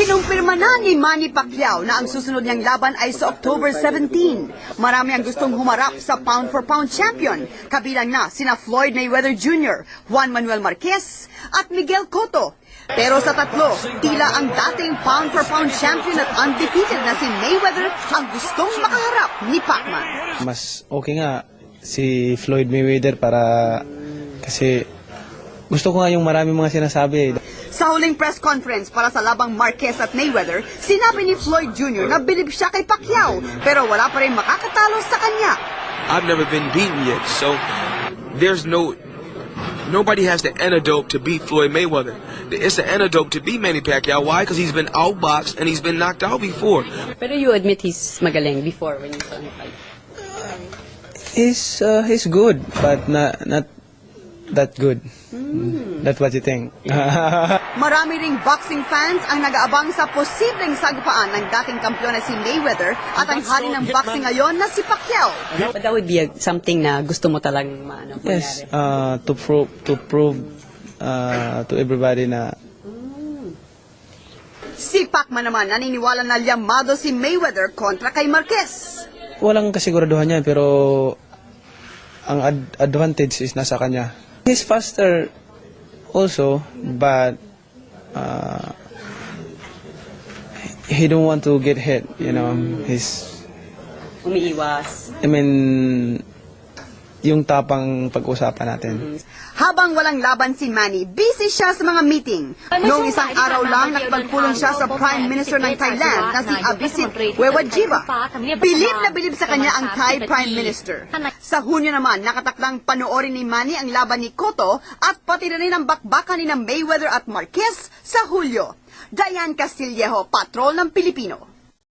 Kinumpirma na ni Manny Pacquiao na ang susunod niyang laban ay sa October 17. Marami ang gustong humarap sa pound-for-pound champion, kabilang na sina Floyd Mayweather Jr., Juan Manuel Marquez at Miguel Cotto. Pero sa tatlo, tila ang dating pound-for-pound champion at undefeated na si Mayweather ang gustong makaharap ni Pacman. Mas okay nga si Floyd Mayweather kasi gusto ko nga yung marami mga sinasabi. Sa huling press conference para sa labang Marquez at Mayweather, sinabi ni Floyd Jr. na bilib siya kay Pacquiao pero wala pa rin makakatalo sa kanya. I've never been beaten yet, so nobody has the antidote to beat Floyd Mayweather. It's the antidote to beat Manny Pacquiao. Why? Because he's been outboxed and he's been knocked out before. Pero you admit he's magaling before when you saw him fight. He's good, but not that good. That's what you think. Marami ring boxing fans ang nag-aabang sa posibleng sagupaan ng dating kampiyon na si Mayweather at ang hari ng boxing ngayon na si Pacquiao. But that would be something na gusto mo talagang maano. Yes, to prove to everybody na Si Pacman naman naniniwala na llamado si Mayweather kontra kay Marquez. walang kasiguraduhan yan, pero ang advantage is nasa kanya. He's faster also, but he don't want to get hit, you know. He's, Umiiwas. I mean, yung tapang pag-usapan natin. Habang walang laban si Manny, busy siya sa mga meeting. Noong isang araw lang, nakipagpulong siya sa Prime Minister ng Thailand na si Abhisit Wewajiva. Bilib na bilib sa kanya ang Thai Prime Minister. Sa Hunyo naman, nakatakdang panoorin ni Manny ang laban ni Cotto at pati na rin ang bakbakan ni Mayweather at Marquez sa Hulyo. Diane Castillejo, Patrol ng Pilipino.